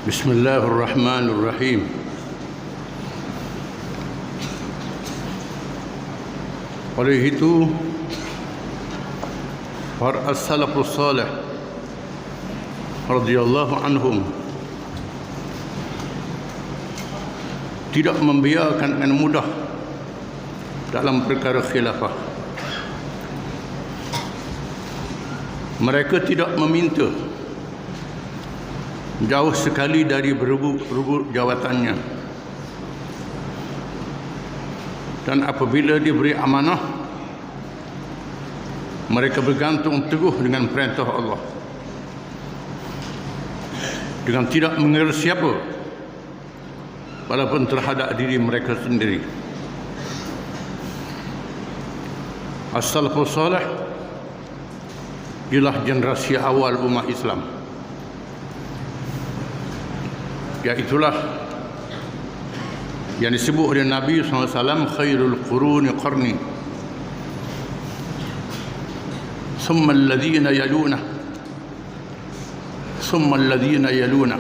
Bismillahirrahmanirrahim. Oleh itu, para as-salafus salih radhiyallahu anhum tidak membiarkan dengan mudah dalam perkara khilafah. Mereka tidak meminta jauh sekali dari berebut jawatannya, dan apabila diberi amanah, mereka bergantung teguh dengan perintah Allah dengan tidak mengira siapa, walaupun terhadap diri mereka sendiri. As-salafus salih ialah generasi awal umat Islam, iaitulah yang disebut oleh Nabi SAW, khairul quruni qarni, thumma alladhina yaluna, thumma alladhina yaluna.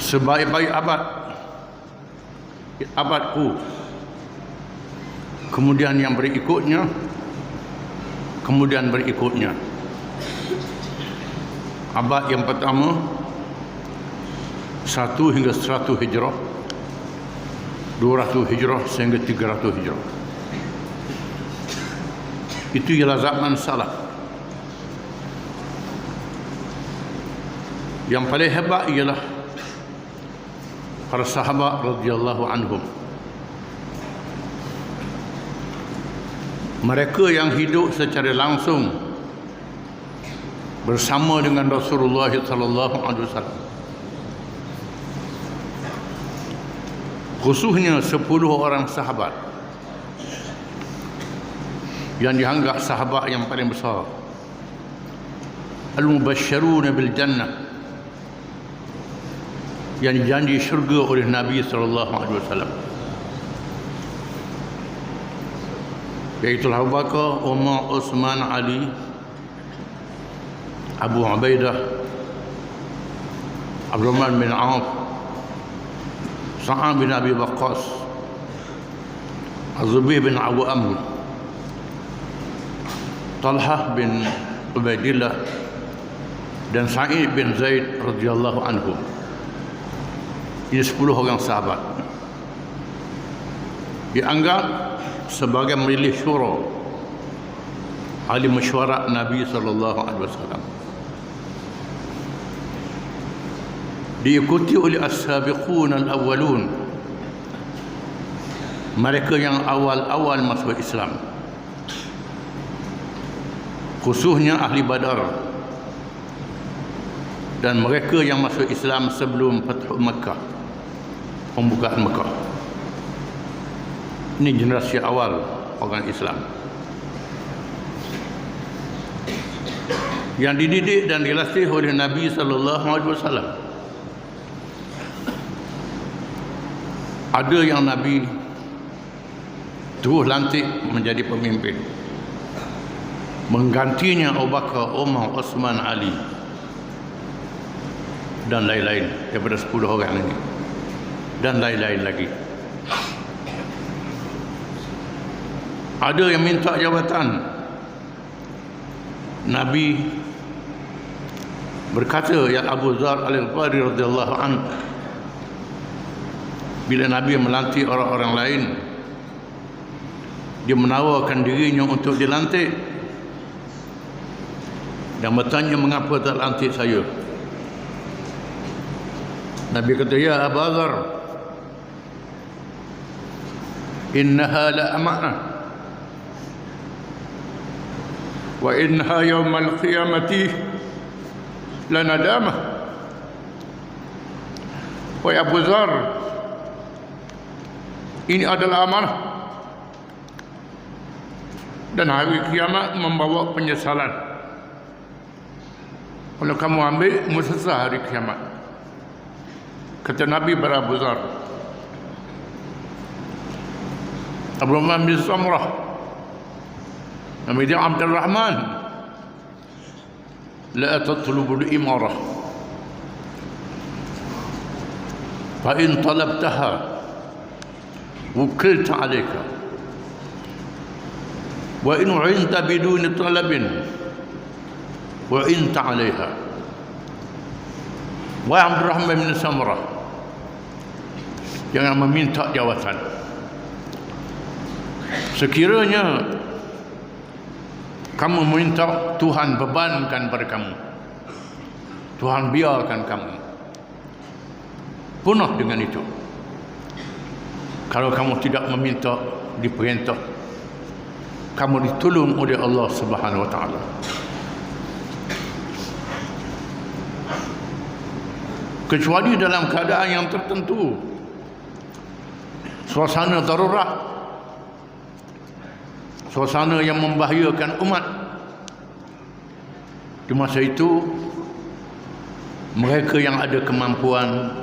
Sebaik-baik abadku, kemudian yang berikutnya, kemudian berikutnya. Abad yang pertama 1 hingga 100 hijrah, 200 hijrah sehingga 300 hijrah. Itu ialah zaman salaf. Yang paling hebat ialah para sahabat radhiyallahu anhum. Mereka yang hidup secara langsung bersama dengan Rasulullah sallallahu alaihi wasallam. Khususnya 10 orang sahabat yang dianggap sahabat yang paling besar, al-mubasysyirun bil jannah, yang dijanji syurga oleh Nabi sallallahu alaihi wasallam, iaitu Abu Bakar, Umar, Uthman, Ali, Abu Ubaidah, Abdurrahman bin Auf, Sa'ad bin Abi Waqqas, Az-Zubair bin Awam, Talhah bin Ubaidillah, dan Sa'id bin Zaid radhiyallahu anhu. Ini 10 orang sahabat dianggap sebagai majlis syura, ahli mesyuarat Nabi sallallahu alaihi wasallam. Diikuti oleh as-sabiqun al-awwalun, mereka yang awal-awal masuk Islam, khususnya ahli Badar, dan mereka yang masuk Islam sebelum Fathu Makkah, pembukaan Makkah. Ini generasi awal orang Islam yang dididik dan dilatih oleh Nabi sallallahu alaihi wasallam. Ada yang Nabi terus lantik menjadi pemimpin, menggantinya Abu Bakar, Umar, Uthman, Ali, dan lain-lain daripada 10 orang ini, dan lain-lain lagi. Ada yang minta jabatan. Nabi berkata, ya Abu Dzar al-Ghifari radhiyallahu anhu, bila Nabi melantik orang-orang lain, dia menawarkan dirinya untuk dilantik dan bertanya, mengapa tak lantik saya? Nabi kata, ya Abu Dzar, innaha la amanah wa innaha yawmal qiyamati la nadamah. Wahai Abu Dzar, Ini adalah amanah, dan hari kiamat membawa penyesalan. Kalau kamu ambil, musesah hari kiamat. Kata Nabi pada Abu Dzar, Abdurrahman bin Samrah, nama dia Abdul Rahman, la tatlubul imarah fa in talabtaha wukilta alayka wa in u'inta biduni talabin wa inta alayha. Wahai Abdurrahman bin Samrah, jangan meminta jawatan. Sekiranya kamu minta, Tuhan bebankan pada kamu, Tuhan biarkan kamu punah dengan itu. Kalau kamu tidak meminta, diperintah, kamu ditolong oleh Allah Subhanahu wa taala. Kecuali dalam keadaan yang tertentu, suasana darurat, suasana yang membahayakan umat. Di masa itu, mereka yang ada kemampuan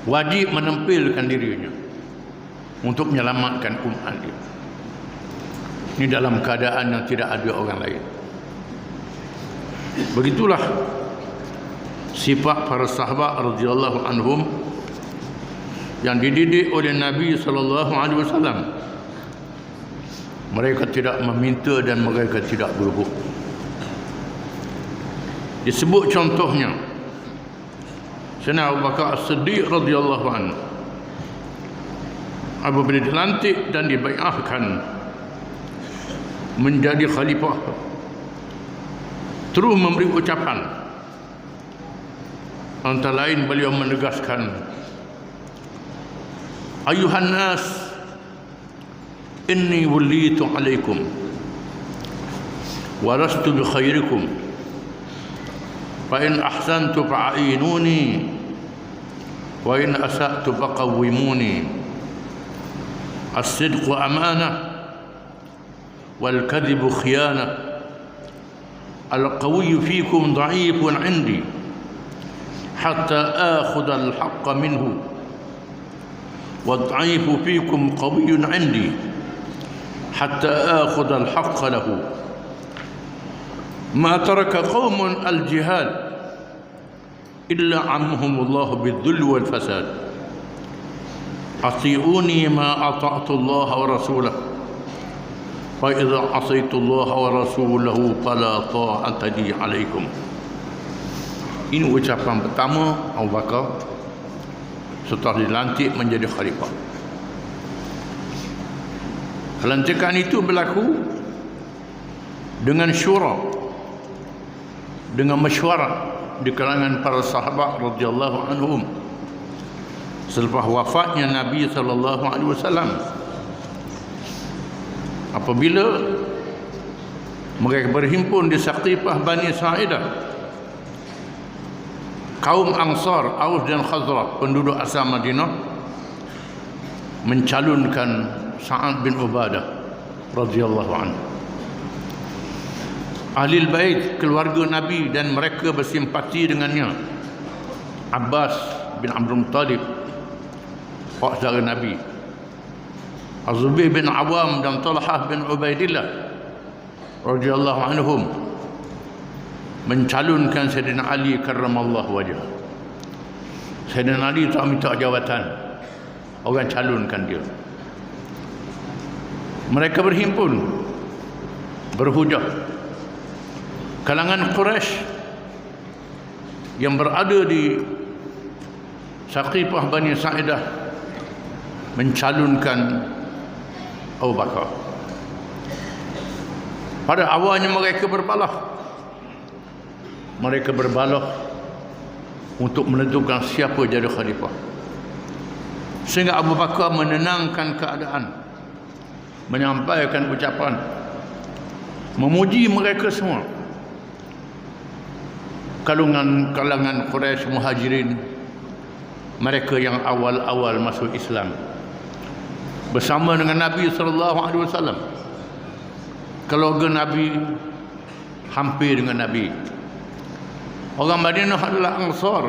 wajib menempilkan dirinya untuk menyelamatkan umat dia. Ini dalam keadaan yang tidak ada orang lain. Begitulah sifat para sahabat radhiyallahu anhum yang dididik oleh Nabi sallallahu alaihi wasallam. Mereka tidak meminta dan mereka tidak berebut. Disebut contohnya Sayyidina Abu Bakar As-Siddiq radhiyallahu anhu, apabila dilantik dan dibai'ahkan menjadi khalifah, terus memberi ucapan. Antara lain beliau menegaskan, ayuhan nas, inni wulitu alaikum warastu bi khairikum fa in ahsantu fa'inuni wa in asa'tu faqawwimuni. As-sidqu amanah wal kadhibu khiyanah. Al-qawiyyu fikum dha'ifun 'indi hatta akhudha al-haqqa minhu wad-dha'ifu fikum qawiyyun 'indi hatta akhudha al-haqqa lahu. Ma taraka qaumun al-jihad illa ammahumullahu bidh-dhulli wal fasad. Ati'uni ma ata'tu Allah wa rasulahu fa idza 'asaitu Allah wa rasulahu fala ta'ata li 'alaikum. Ini ucapan pertama Abu Bakar setelah dilantik menjadi khalifah. Pelantikan itu berlaku dengan syura, dengan mesyuarat di kalangan para sahabat radhiyallahu anhum selepas wafatnya Nabi sallallahu alaihi wasallam. Apabila mereka berhimpun di Saqifah Bani Sa'idah, kaum Ansar, Aus dan Khazraj, penduduk asal Madinah, mencalonkan Sa'ad bin Ubadah radhiyallahu anhu. Ahlul Bait, keluarga Nabi, dan mereka bersimpati dengannya. Abbas bin Abdul Muttalib, pak saudara Nabi, Az-Zubair bin Awam dan Talhah bin Ubaidillah radhiyallahu anhum mencalonkan Sayyidina Ali karramallahu wajhah. Sayyidina Ali tak minta jawatan, orang calonkan dia. Mereka berhimpun, berhujah. Kalangan Quraisy yang berada di Saqifah Bani Sa'idah mencalonkan Abu Bakar. Pada awalnya mereka berbalah. Mereka berbalah untuk menentukan siapa jadi khalifah. Sehingga Abu Bakar menenangkan keadaan, menyampaikan ucapan, memuji mereka semua. Kalangan Quraisy Muhajirin, mereka yang awal-awal masuk Islam, bersama dengan Nabi SAW. Keluarga Nabi hampir dengan Nabi. Orang Madinah adalah Ansar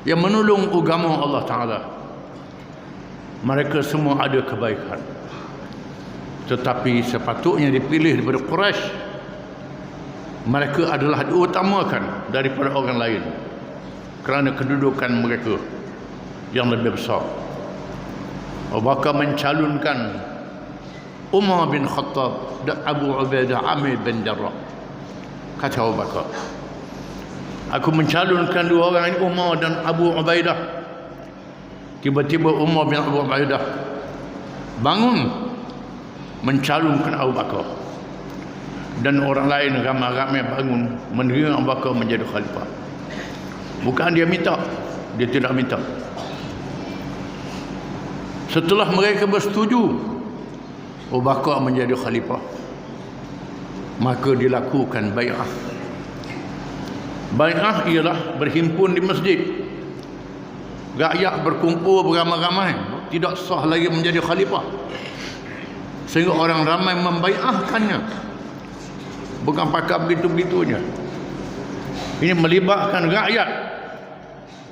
yang menolong agama Allah Ta'ala. Mereka semua ada kebaikan, tetapi sepatutnya dipilih daripada Quraisy. Mereka adalah diutamakan daripada orang lain kerana kedudukan mereka yang lebih besar. Abu Bakar mencalonkan Umar bin Khattab dan Abu Ubaidah Amir bin Jarrah. Kata Abu Bakar, aku mencalonkan dua orang ini, Umar dan Abu Ubaidah. Tiba-tiba Umar bin Abu Ubaidah bangun mencalonkan Abu Bakar, dan orang lain ramai-ramai bangun menerima Abu Bakar menjadi khalifah. Bukan dia minta, dia tidak minta. Setelah mereka bersetuju Abu Bakar menjadi khalifah, maka dilakukan bai'ah. Bai'ah ialah berhimpun di masjid, rakyat berkumpul beramai-ramai, tidak sah lagi menjadi khalifah, sehingga orang ramai membai'ahkannya. Bukan pakai begitu-begitunya. Ini melibatkan rakyat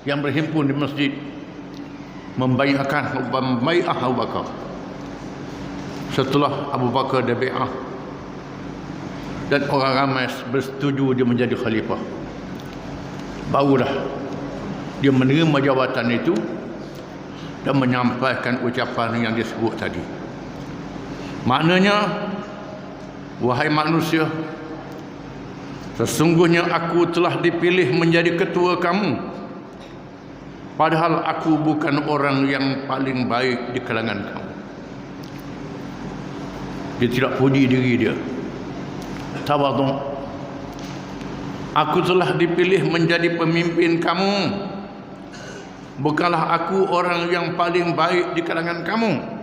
yang berhimpun di masjid membai'ah Abu Bakar. Setelah Abu Bakar dah bai'ah dan orang ramai bersetuju dia menjadi khalifah, barulah dia menerima jawatan itu dan menyampaikan ucapan yang disebut tadi. Maknanya, wahai manusia, sesungguhnya aku telah dipilih menjadi ketua kamu, padahal aku bukan orang yang paling baik di kalangan kamu. Dia tidak puji diri dia, tawadhu. Aku telah dipilih menjadi pemimpin kamu, bukanlah aku orang yang paling baik di kalangan kamu.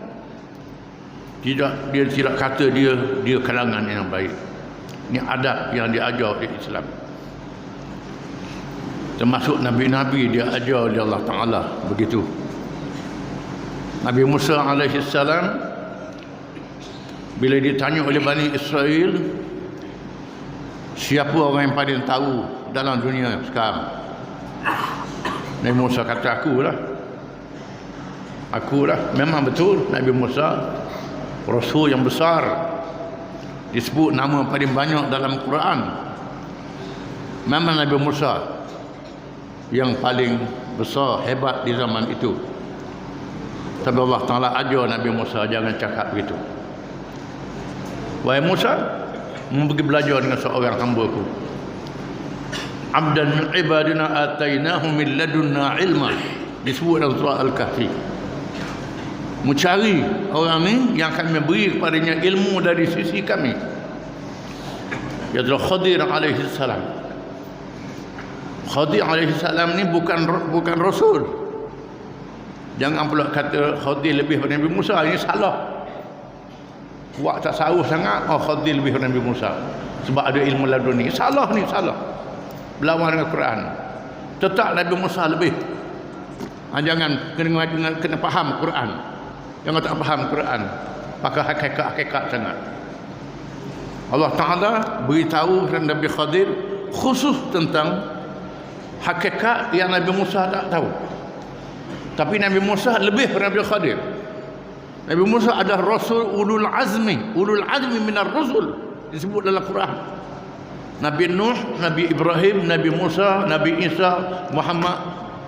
Tidak, dia tidak kata dia kalangan yang baik. Ini adab yang diajar di Islam. Termasuk Nabi-Nabi dia ajar oleh Allah Ta'ala begitu. Nabi Musa AS bila ditanya oleh Bani Israel, siapa orang yang paling tahu dalam dunia sekarang? Nabi Musa kata, akulah. Memang betul Nabi Musa Rasul yang besar, disebut nama paling banyak dalam Quran. Memang Nabi Musa yang paling besar, hebat di zaman itu. Tapi Allah Ta'ala ajar Nabi Musa jangan cakap begitu. Wahai Musa, pergi belajar dengan seorang hamba-Ku. Abdan min ibadina atainahu min ladunna ilma, disebut dalam surah Al-Kahfi. Mencari orang ni yang kami beri kepadanya ilmu dari sisi kami. Iaitu Khadir alaihi salam. Khadir alaihi salam ni bukan Rasul. Jangan pula kata Khadir lebih daripada Nabi Musa, ini salah. Kuat tasawuf sangat, Khadir lebih daripada Nabi Musa sebab ada ilmu laduni. Salah ni, salah. Berlawan dengan Quran. Tetap Nabi Musa lebih. Jangan kena faham Quran. Jangan tak faham Quran, pakai hakikat sangat. Allah Ta'ala beritahu kepada Nabi Khadir khusus tentang hakikat yang Nabi Musa tak tahu. Tapi Nabi Musa lebih daripada Nabi Khadir. Nabi Musa adalah Rasul ulul azmi minar rusul, disebut dalam Quran. Nabi Nuh, Nabi Ibrahim, Nabi Musa, Nabi Isa, Muhammad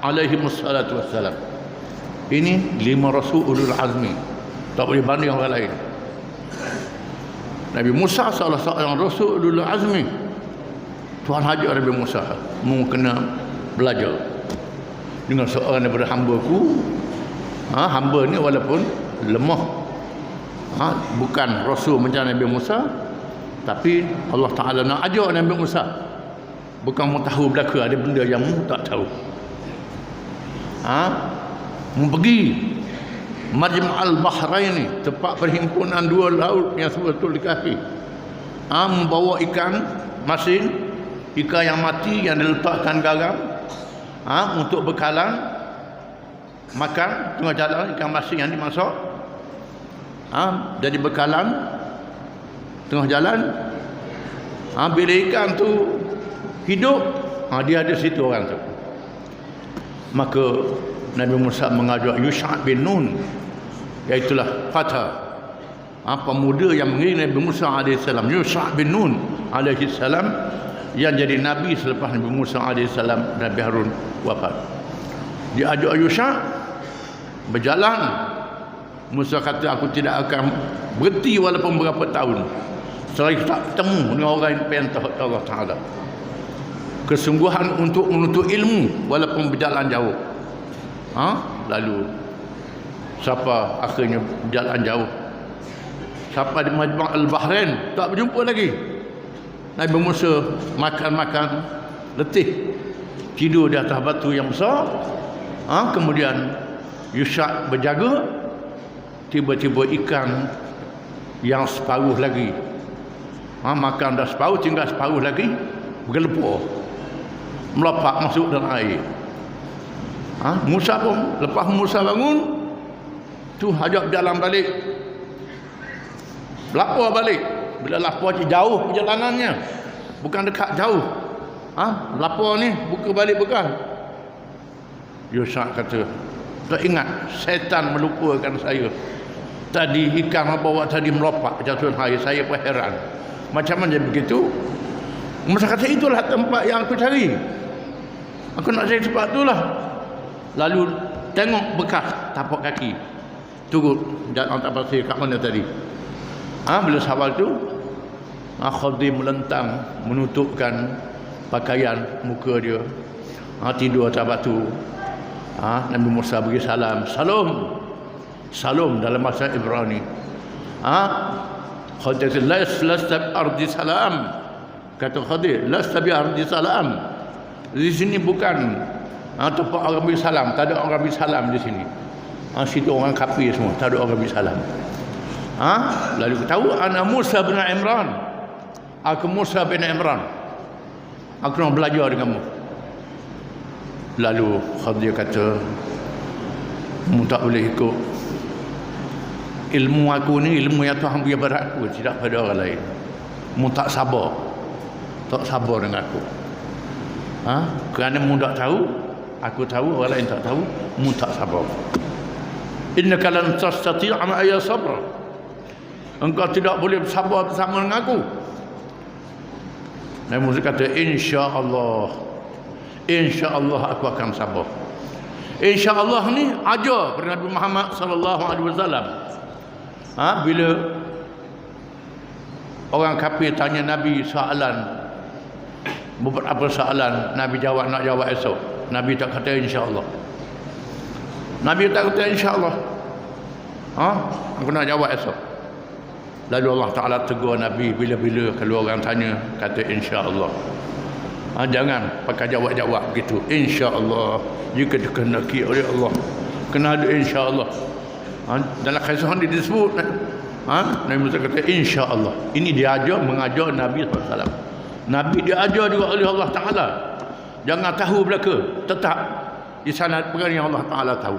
alaihi wassalatu wassalam. Ini 5 Rasul ulul azmi, tak boleh banding orang lain. Nabi Musa salah seorang Rasul ulul azmi. Tuhan hajar Nabi Musa mau kena belajar dengan seorang daripada hamba-Ku. Hamba ni walaupun lemah, bukan Rasul macam Nabi Musa, tapi Allah Ta'ala nak ajar Nabi Musa. Bukan mu tahu belaka, ada benda yang mu tak tahu. Mu pergi Majma'al Bahrain, tempat perhimpunan dua laut yang sebetul di kaki. Membawa ikan masin, ikan yang mati yang diletakkan garam untuk bekalan makan tengah jalan, ikan masin yang dimasak. jadi bekalan tengah jalan. Bila ikan tu hidup, dia ada situ orang tu. Maka Nabi Musa mengajak Yusha' bin Nun, iaitulah fata, pemuda yang mengiring Nabi Musa AS, Yusha' bin Nun AS, yang jadi Nabi selepas Nabi Musa AS, Nabi Harun wafat. Diajak Yusha' berjalan. Musa kata, aku tidak akan berhenti walaupun berapa tahun selagi tak bertemu dengan orang yang perintah Allah Ta'ala. Kesungguhan untuk menuntut ilmu walaupun berjalan jauh. Lalu siapa akhirnya berjalan jauh, sampai di Majma' Al-Bahrain, tak berjumpa lagi. Nabi Musa makan-makan letih, tidur di atas batu yang besar. Kemudian Yusha' berjaga. Tiba-tiba ikan yang separuh lagi, makan dah separuh, tinggal separuh lagi, bergelepur, melompat masuk dalam air. Musa pun, lepas Musa bangun tu, ajak berjalan balik, lapar balik. Bila lapar jauh perjalanannya, bukan dekat, jauh. Lapar ni, buka balik bekal. Yusha' kata, tak ingat syaitan melupakan saya. Tadi ikan yang bawa tadi melompat jatuh air, saya pun heran. Macam mana begitu? Musa kata, itulah tempat yang aku cari. Aku nak cari tempat itulah. Lalu tengok bekas tapak kaki, turut jalan tak pasir kat mana tadi. Bila sahabat tu, Khadir melentang, menutupkan pakaian muka dia, tidur atas batu. Nabi Musa bagi salam. Salam dalam bahasa Ibrani. Khadir kata, lasta bi ardi salam. Kata Khadir, lasta bi ardi salam. Di sini bukan tempat orang beri salam. Tak ada orang beri salam di sini. Situ orang kafir semua, tak ada orang beri salam. Lalu tahu, ana Musa bin Imran. Aku Musa bin Imran. Aku nak belajar denganmu. Lalu Khadir kata, mu tak boleh ikut ilmu aku ni, ilmu yang Tuhan beri pada aku, tidak pada orang lain. Mu tak sabar dengan aku. Kerana mu tak tahu, aku tahu, orang lain tak tahu, mu tak sabar. Innaka lan tastati'a ma'a sabra. Engkau tidak boleh bersabar bersama dengan aku. Nabi Musa kata, insya-Allah aku akan sabar. Insya-Allah ni ajar kepada Nabi Muhammad sallallahu alaihi wasallam. Bila orang kafir tanya Nabi beberapa soalan, Nabi nak jawab esok. Nabi tak kata insya-Allah. Nabi tak kata insya-Allah. Aku nak jawab esok. Lalu Allah Ta'ala tegur Nabi bila-bila kalau orang tanya, kata insya-Allah. Jangan pakai jawab-jawab begitu. Insya-Allah, jika dikehendaki oleh Allah, kena ada insya-Allah. Dalam kisah ini disebut, Nabi Musa kata insya-Allah. Ini diajar, mengajar Nabi SAW. Nabi diajar juga oleh Allah Ta'ala. Jangan tahu belaka, tetap di sana perkara yang Allah Ta'ala tahu.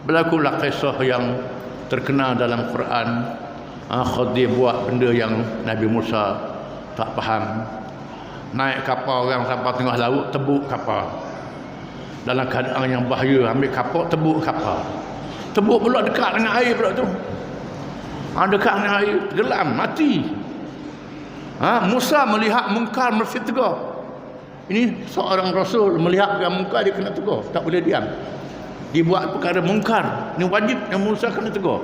Berlakulah kisah yang terkenal dalam Quran. Khadir buat benda yang Nabi Musa tak faham. Naik kapal orang sampai tengah laut, tebuk kapal. Dalam keadaan yang bahaya, ambil kapal, tebuk kapal. Tebuk pula dekat dengan air pula tu. Dekat dengan air, tenggelam, mati. Musa melihat mungkar mesti tegur. Ini seorang rasul melihat yang mungkar, dia kena tegur, tak boleh diam. Dibuat perkara mungkar, ini wajib yang Musa kena tegur.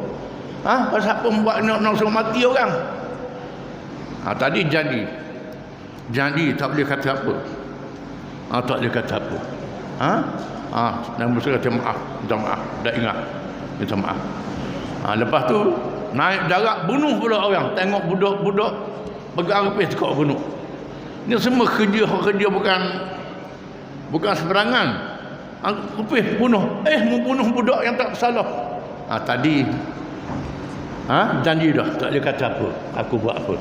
Pasal apa membuat nak suruh mati orang? Tadi janji tak boleh kata apa. Tak boleh kata apa. Nabi Musa kata maaf, minta maaf, dah ingat, minta maaf. Lepas tu naik darat, bunuh pula orang. Tengok budak-budak pegang api tekuk bunuh. Ini semua kerja bukan seberangan. Api bunuh, membunuh budak yang tak bersalah. Tadi janji dah, tak boleh kata apa, aku buat apa.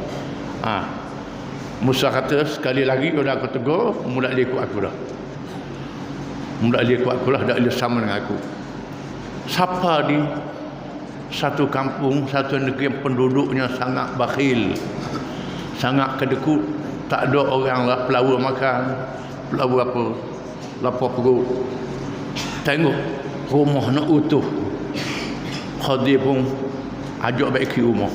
Musa kata, sekali lagi kalau aku tegur, mula dia ikut aku dah. Tak boleh sama dengan aku. Siapa satu kampung, satu negeri yang penduduknya sangat bakhil, sangat kedekut, tak ada orang lah pelawa makan, pelawa apa, lapar perut. Tengok rumah nak utuh, Khadir pun ajak baiki rumah.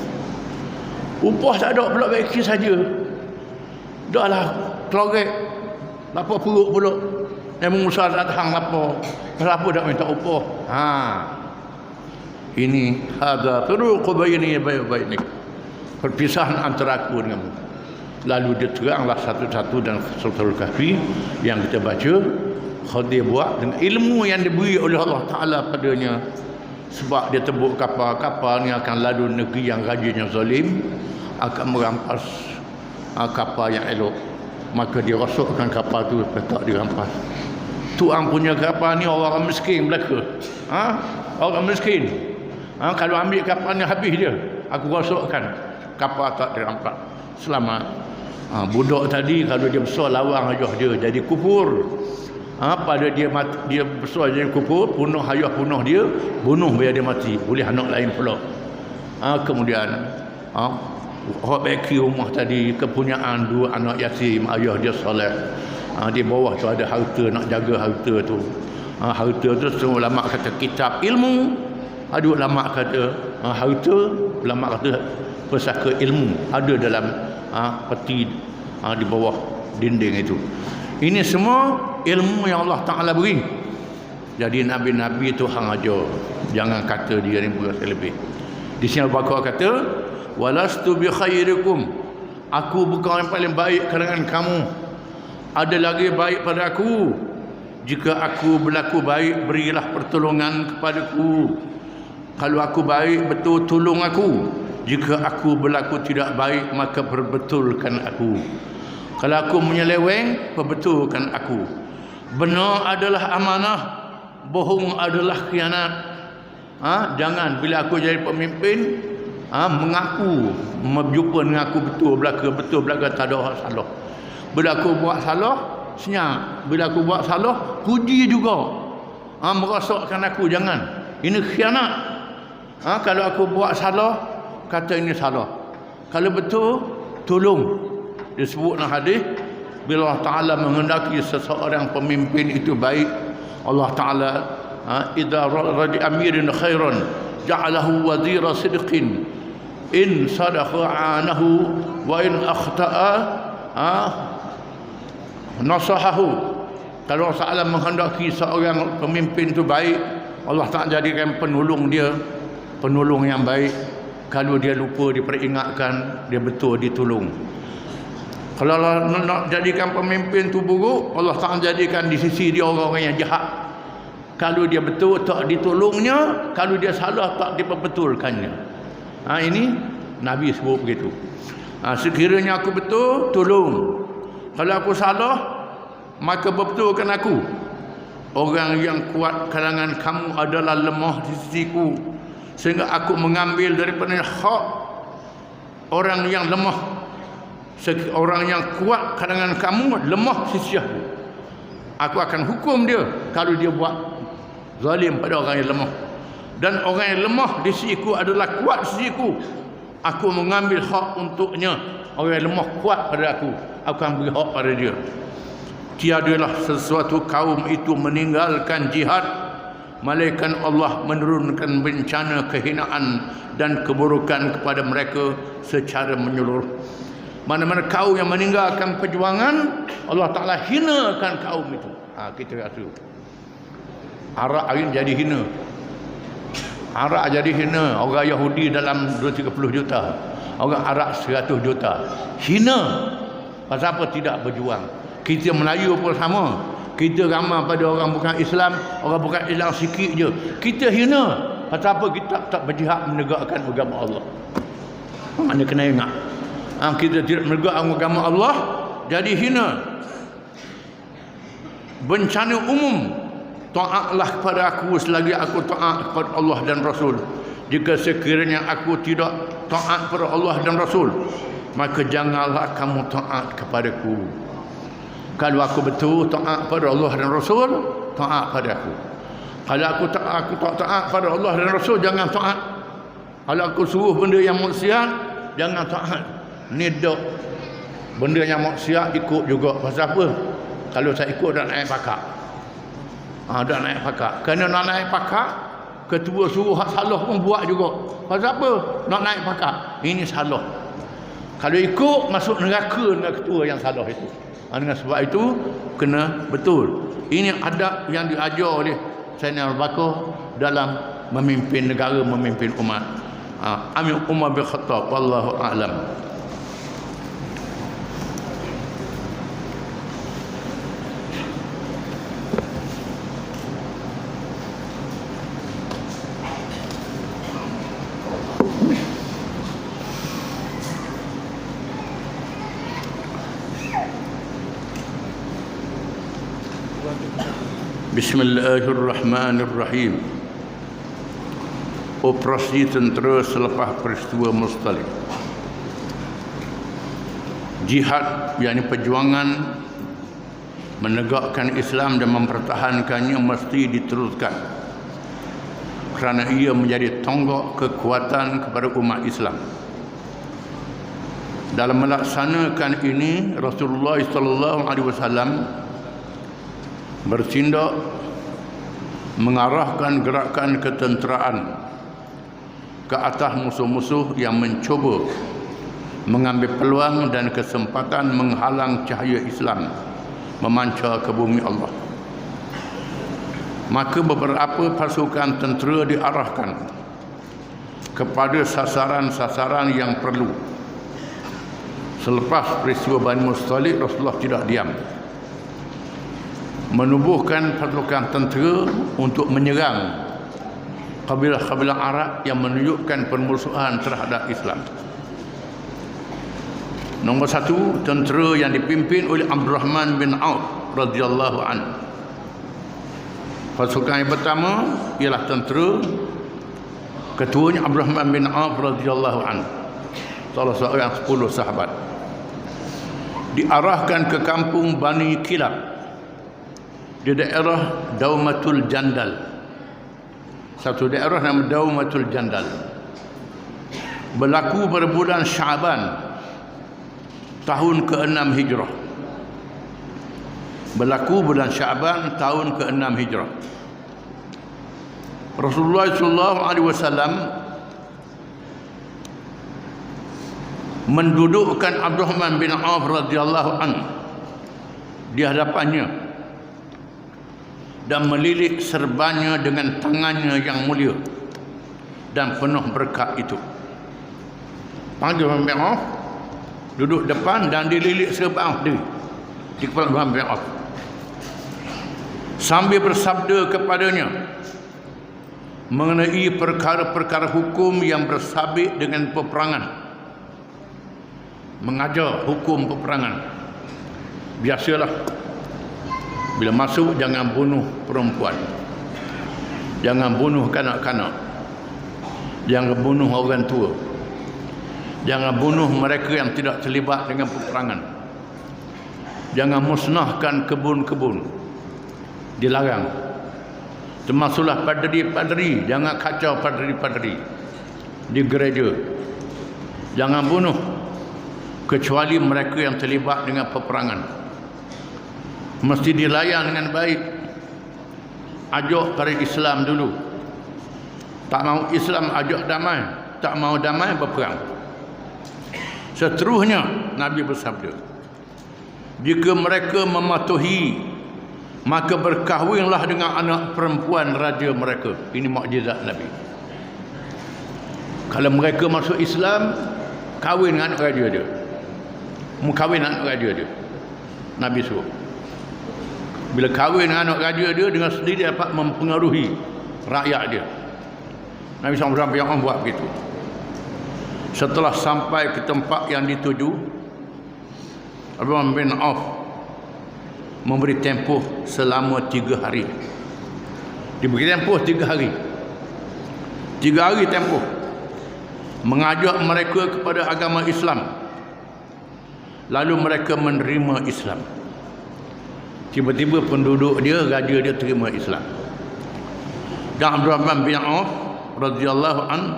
Upah tak ada pula baiki saja. Dah lah kelorek, lapar perut pula. Memang Musa tak tahan lapar. Kenapa tak minta upah? Ini ada turuq baini baini. Perpisahan antara aku denganmu. Lalu dia teranglah satu-satu dan Suratul Kahfi yang kita baca. Khadir buat dengan ilmu yang diberi oleh Allah Ta'ala padanya. Sebab dia tebuk kapal ni akan lalu negeri yang rajin yang zalim, akan merampas kapal yang elok. Maka dia rosokkan kapal tu, tak dirampas. Tuang punya kapal ni orang miskin belaka. Orang miskin. Kalau ambil kapal ni habis dia. Aku rosokkan kapal tak dirampas. Selamat. Budak tadi kalau dia besar lawang ayah dia jadi kufur. Pada dia mati, dia besar jadi kufur, bunuh ayah bunuh dia, bunuh biar dia mati, boleh anak lain pula. Kemudian orang baki rumah tadi kepunyaan dua anak yatim, ayah dia soleh. Di bawah tu ada harta, nak jaga harta tu. Harta tu semua ulama kata kitab ilmu, ada ulama kata harta, ulama kata pusaka ilmu ada dalam peti di bawah dinding itu. Ini semua ilmu yang Allah Ta'ala beri. Jadi Nabi-Nabi itu hang ajar. Jangan kata dia ni berasa lebih. Di sini Al-Baqarah kata, walastu bi khairikum. Aku bukan yang paling baik kalangan kamu. Ada lagi baik pada aku. Jika aku berlaku baik, berilah pertolongan kepadaku. Kalau aku baik, betul tolong aku. Jika aku berlaku tidak baik, maka perbetulkan aku. Kalau aku menyeleweng, perbetulkan aku. Benar adalah amanah, bohong adalah khianat. Jangan bila aku jadi pemimpin, mengaku, berjumpa dengan aku betul belaka tak ada orang salah. Bila aku buat salah, senyap. Bila aku buat salah, puji juga. Merosakkan aku, jangan. Ini khianat. Kalau aku buat salah, kata ini salah. Kalau betul, tolong. Disebut dalam hadis, bila Allah Ta'ala menghendaki seseorang pemimpin itu baik, Allah Ta'ala idza radi amirin khairan ja'alahu wazira sidqin in sadaqa anahu wa in akhta'a nasahahu. Kalau Allah Ta'ala menghendaki seorang pemimpin itu baik, Allah Ta'ala jadikan penolong dia, penolong yang baik. Kalau dia lupa diperingatkan, dia betul ditolong. Kalau Allah nak jadikan pemimpin tu buruk, Allah Ta'ala jadikan di sisi dia orang-orang yang jahat. Kalau dia betul, tak ditolongnya. Kalau dia salah, tak diperbetulkannya. Ini Nabi sebut begitu. Sekiranya aku betul, tolong. Kalau aku salah, maka berbetulkan aku. Orang yang kuat kalangan kamu adalah lemah di sisiku, sehingga aku mengambil daripada hak orang yang lemah. Orang yang kuat kalangan kamu lemah sisi aku. Aku akan hukum dia kalau dia buat zalim pada orang yang lemah. Dan orang yang lemah di sisiku adalah kuat di sisiku. Aku mengambil hak untuknya. Orang yang lemah kuat pada aku akan beri hak pada dia. Tiadalah sesuatu kaum itu meninggalkan jihad, malaikat Allah menurunkan bencana kehinaan dan keburukan kepada mereka secara menyeluruh. Mana-mana kaum yang meninggalkan perjuangan, Allah Ta'ala hinakan kaum itu. Kita rasa Arab hari ini jadi hina. Arab jadi hina. Orang Yahudi dalam 230 juta, orang Arab 100 juta. Hina. Pasal apa? Tidak berjuang. Kita Melayu pun sama. Kita ramai pada orang bukan Islam. Orang bukan Islam sikit je. Kita hina. Pasal apa? Kita tak berjihad menegakkan agama Allah. Mana kena ingat. Kita tidak menegakkan agama Allah, jadi hina. Bencana umum, taatlah kepada aku selagi aku taat kepada Allah dan Rasul. Jika sekiranya aku tidak taat kepada Allah dan Rasul, maka janganlah kamu taat kepadaku. Kalau aku betul taat kepada Allah dan Rasul, taat pada aku. Kalau aku tak taat kepada Allah dan Rasul, jangan taat. Kalau aku suruh benda yang maksiat, jangan taat. Ni dok benda yang maksiat ikut juga. Pasal apa? Kalau saya ikut dah naik pakak. Dah naik pakak. Kerana nak naik pakak, ketua suruh hak salah pun buat juga. Pasal apa? Nak naik pakak. Ini salah. Kalau ikut, masuk neraka dengan ketua yang salah itu. Dengan sebab itu, kena betul. Ini adab yang diajar oleh Sayyidina Abu Bakar dalam memimpin negara, memimpin umat. Amir Umar bin Khattab, wallahu a'lam. Bismillahirrahmanirrahim. Operasi tentera selepas peristiwa Mustalif. Jihad, yakni perjuangan menegakkan Islam dan mempertahankannya mesti diteruskan, kerana ia menjadi tonggak kekuatan kepada umat Islam. Dalam melaksanakan ini, Rasulullah SAW bertindak mengarahkan gerakan ketenteraan ke atas musuh-musuh yang mencuba mengambil peluang dan kesempatan menghalang cahaya Islam memancar ke bumi Allah. Maka beberapa pasukan tentera diarahkan kepada sasaran-sasaran yang perlu. Selepas peristiwa Bani Mustalif, Rasulullah tidak diam, menubuhkan pasukan tentera untuk menyerang kabilah-kabilah Arab yang menunjukkan permusuhan terhadap Islam. Nombor satu, tentera yang dipimpin oleh Abdurrahman bin Auf radhiyallahu anhu. Pasukan yang pertama ialah tentera, ketuanya Abdurrahman bin Auf radhiyallahu anhu, salah seorang 10 sahabat. Diarahkan ke kampung Bani Kilab di daerah Daumatul Jandal. Satu daerah nama Daumatul Jandal. Berlaku pada bulan Syaban tahun ke-6 Hijrah. Berlaku bulan Syaban tahun ke-6 Hijrah. Rasulullah SAW mendudukkan Abdurrahman bin Auf radhiyallahu anhu di hadapannya dan melilit serbanya dengan tangannya yang mulia dan penuh berkat itu. Panggil Abdurrahman bin Auf, duduk depan dan dililit serban dia di kepala Abdurrahman bin Auf, sambil bersabda kepadanya mengenai perkara-perkara hukum yang bersabit dengan peperangan. Mengajar hukum peperangan. Biasalah, bila masuk, jangan bunuh perempuan, jangan bunuh kanak-kanak, jangan bunuh orang tua, jangan bunuh mereka yang tidak terlibat dengan peperangan, jangan musnahkan kebun-kebun, dilarang. Termasuklah padri-padri, jangan kacau padri-padri di gereja, jangan bunuh kecuali mereka yang terlibat dengan peperangan. Mesti dilayan dengan baik. Ajak pada Islam dulu. Tak mau Islam, ajak damai. Tak mau damai, berperang. Seterusnya Nabi bersabda, jika mereka mematuhi, maka berkahwinlah dengan anak perempuan raja mereka. Ini mukjizat Nabi. Kalau mereka masuk Islam, kahwin dengan anak raja dia. Kahwin dengan anak raja dia. Nabi suruh. Bila kahwin dengan anak raja dia, dengan sendiri dapat mempengaruhi rakyat dia. Nabi SAW buat begitu. Setelah sampai ke tempat yang dituju, Abdurrahman bin Auf memberi tempoh selama 3 hari. Diberi tempoh 3 hari. 3 hari tempoh mengajak mereka kepada agama Islam. Lalu mereka menerima Islam. Tiba-tiba penduduk dia, raja dia terima Islam. Dan Abdurrahman bin Auf radhiyallahu anhu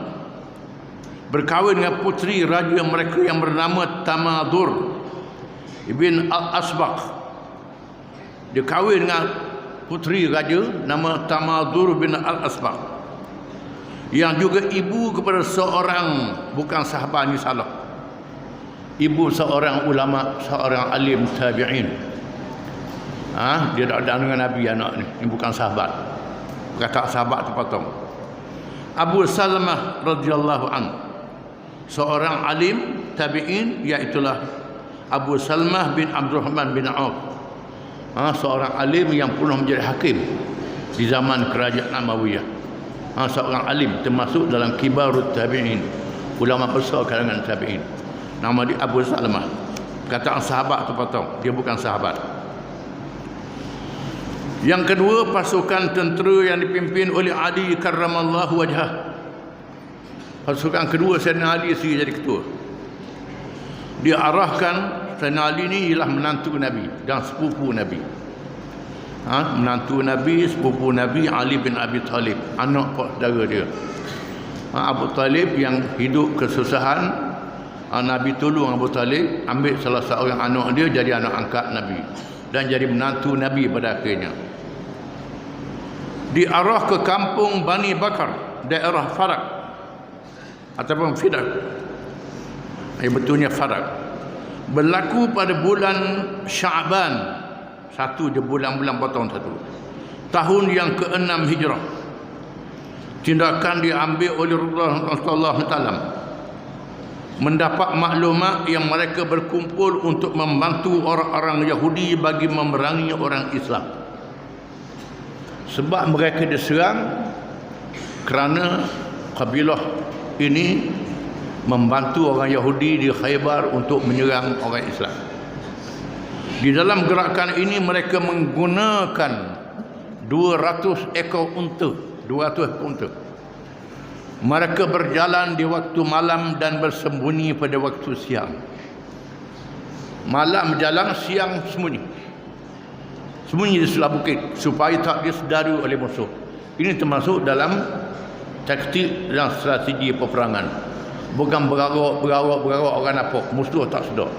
berkahwin dengan puteri raja mereka yang bernama Tamadur ibn al-Asbaq. Dia kahwin dengan puteri raja nama Tamadur bin al-Asbaq, yang juga ibu kepada seorang, bukan sahabat ni salah, ibu seorang ulama, seorang alim tabi'in. Dia tak ada dengan Nabi anak ni. Ini bukan sahabat. Kata sahabat terpotong. Abu Salamah radhiyallahu anhu, seorang alim tabi'in, iaitulah Abu Salamah bin Abdurrahman bin Auf. Seorang alim yang pernah menjadi hakim di zaman kerajaan Umayyah. Seorang alim termasuk dalam kibarut tabi'in, ulama besar kalangan tabi'in. Nama dia Abu Salamah. Kata sahabat terpotong, dia bukan sahabat. Yang kedua, pasukan tentera yang dipimpin oleh Ali karramallahu wajhah. Pasukan kedua Sayyidina Ali sendiri jadi ketua. Dia arahkan, Sayyidina Ali ni ialah menantu Nabi dan sepupu Nabi. Menantu Nabi, sepupu Nabi, Ali bin Abi Talib, anak pak saudara dia. Abu Talib yang hidup kesusahan, Nabi tolong Abu Talib, ambil salah seorang anak dia jadi anak angkat Nabi dan jadi menantu Nabi pada akhirnya. Diarah ke kampung Bani Bakar, daerah Farak ataupun Fidak, betulnya Farak. Berlaku pada bulan Sya'ban, satu je bulan-bulan potong satu, tahun yang ke-6 Hijrah. Tindakan diambil oleh Rasulullah SAW. Mendapat maklumat yang mereka berkumpul untuk membantu orang-orang Yahudi bagi memerangi orang Islam. Sebab mereka diserang kerana kabilah ini membantu orang Yahudi di Khaybar untuk menyerang orang Islam. Di dalam gerakan ini mereka menggunakan 200 ekor unta. Mereka berjalan di waktu malam dan bersembunyi pada waktu siang. Malam jalan, siang sembunyi di sebelah bukit supaya tak disedari oleh musuh. Ini termasuk dalam taktik dan strategi peperangan. Bukan bergarok orang nampak, musuh tak sedar.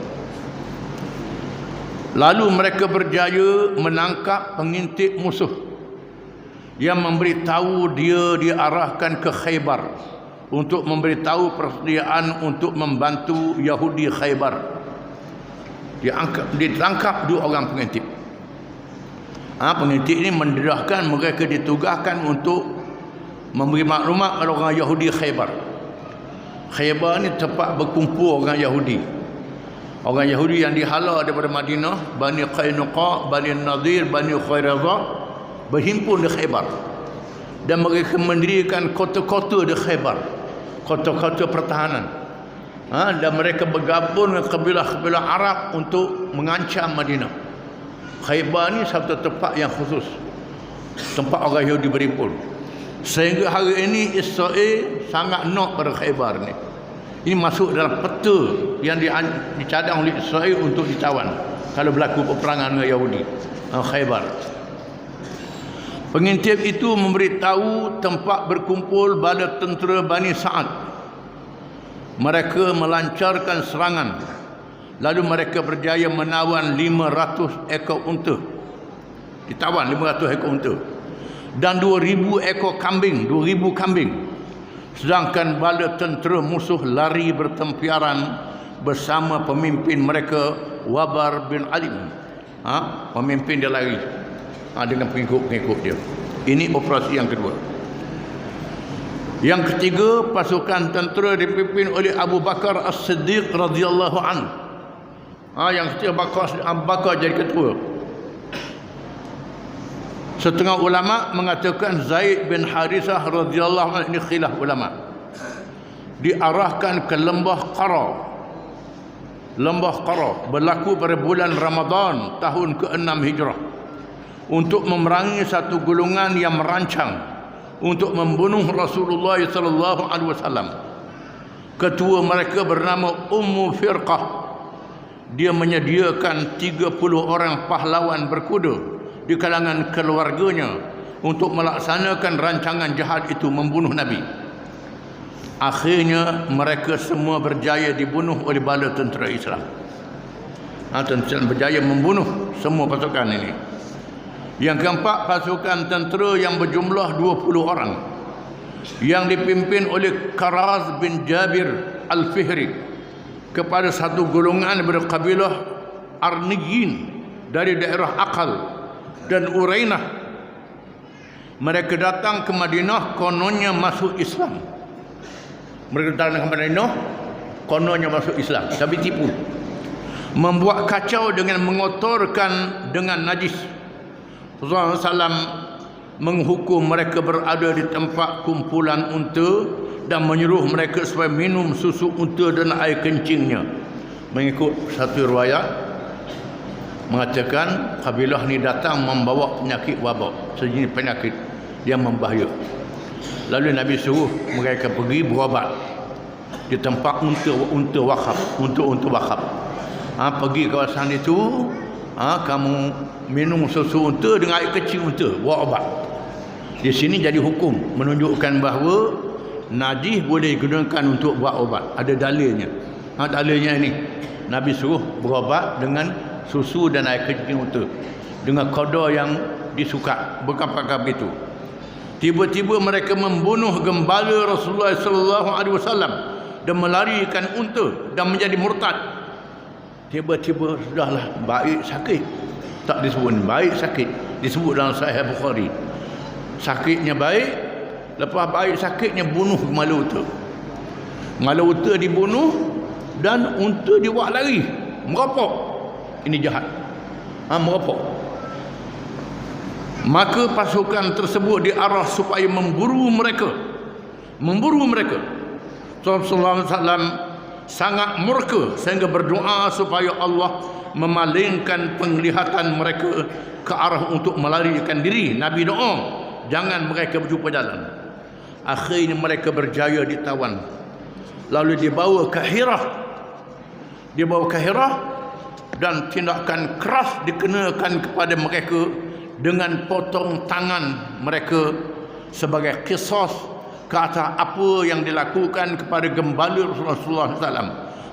Lalu mereka berjaya menangkap pengintip musuh yang memberitahu dia diarahkan ke Khaybar untuk memberitahu persediaan untuk membantu Yahudi Khaybar. Ditangkap dua orang pengintip. Pengintip ini mendedahkan mereka ditugaskan untuk memberi maklumat kepada orang Yahudi Khaybar. Khaybar ni tempat berkumpul orang Yahudi. Orang Yahudi yang dihala daripada Madinah, Bani Qainuqa, Bani Nadir, Bani Khairazah, berhimpun di Khaybar. Dan mereka mendirikan kota-kota di Khaybar, kota-kota pertahanan. Dan mereka bergabung dengan kabilah-kabilah Arab untuk mengancam Madinah. Khaybar ni satu tempat yang khusus, tempat orang Yahudi berhimpun. Sehingga hari ini Israel sangat nak pada Khaybar ni. Ini masuk dalam peta yang dicadang oleh Israel untuk ditawan kalau berlaku peperangan dengan Yahudi. Khaybar. Pengintip itu memberitahu tempat berkumpul bala tentera Bani Sa'ad. Mereka melancarkan serangan. Lalu mereka berjaya menawan 500 ekor unta. Ditawan 500 ekor unta. Dan 2,000 ekor kambing, 2,000 kambing. Sedangkan bala tentera musuh lari bertempiaran bersama pemimpin mereka, Wabar bin Alim. Pemimpin dia lari dengan pengikut-pengikut dia. Ini operasi yang kedua. Yang ketiga, pasukan tentera dipimpin oleh Abu Bakar As-Siddiq radhiyallahu anhu. Yang ketiga, Abu Bakar jadi ketua. Setengah ulama mengatakan Zaid bin Harithah radhiyallahu anhu, ini khilaf ulama, diarahkan ke lembah Qara. Lembah Qara berlaku pada bulan Ramadan tahun ke-6 Hijrah untuk memerangi satu golongan yang merancang untuk membunuh Rasulullah sallallahu alaihi wasallam. Ketua mereka bernama Ummu Firqah. Dia menyediakan 30 orang pahlawan berkuda di kalangan keluarganya untuk melaksanakan rancangan jahat itu, membunuh Nabi. Akhirnya mereka semua berjaya dibunuh oleh bala tentera Islam. Tentera berjaya membunuh semua pasukan ini. Yang keempat, pasukan tentera yang berjumlah 20 orang yang dipimpin oleh Karaz bin Jabir Al-Fihri kepada satu golongan berkabilah Arniyin dari daerah Aqal dan Urainah. Mereka datang ke Madinah, kononnya masuk Islam. Mereka datang ke Madinah, kononnya masuk Islam, tapi tipu. Membuat kacau dengan mengotorkan dengan najis. Rasulullah SAW menghukum mereka berada di tempat kumpulan unta dan menyuruh mereka supaya minum susu unta dan air kencingnya. Mengikut satu riwayat mengatakan kabilah ni datang membawa penyakit wabak, sejenis penyakit yang membahaya. Lalu Nabi suruh mereka pergi berobat di tempat unta wakaf, unta wakaf. Pergi kawasan itu, kamu minum susu unta dengan air kecil unta, buat obat. Di sini jadi hukum menunjukkan bahawa najis boleh digunakan untuk buat obat. Ada dalilnya. Dalilnya ini Nabi suruh berobat dengan susu dan air kecil unta dengan kadar yang disukat, berkapal-kapal itu. Tiba-tiba mereka membunuh gembala Rasulullah sallallahu alaihi wasallam dan melarikan unta dan menjadi murtad. Tiba-tiba sudahlah baik sakit. Tak disebut baik sakit, disebut dalam Sahih Bukhari. Sakitnya baik, lepas baik sakitnya bunuh gembala unta. Gembala unta dibunuh dan unta dibuat lari, merampok. Ini jahat. Merampok. Maka pasukan tersebut diarah supaya memburu mereka. Rasulullah SAW sangat murka sehingga berdoa supaya Allah memalingkan penglihatan mereka ke arah untuk melarikan diri. Nabi doa, jangan mereka berjumpa jalan. Akhirnya mereka berjaya ditawan. Lalu dibawa ke Hirah dan tindakan keras dikenakan kepada mereka dengan potong tangan mereka sebagai qisas ke atas apa yang dilakukan kepada gembala Rasulullah SAW.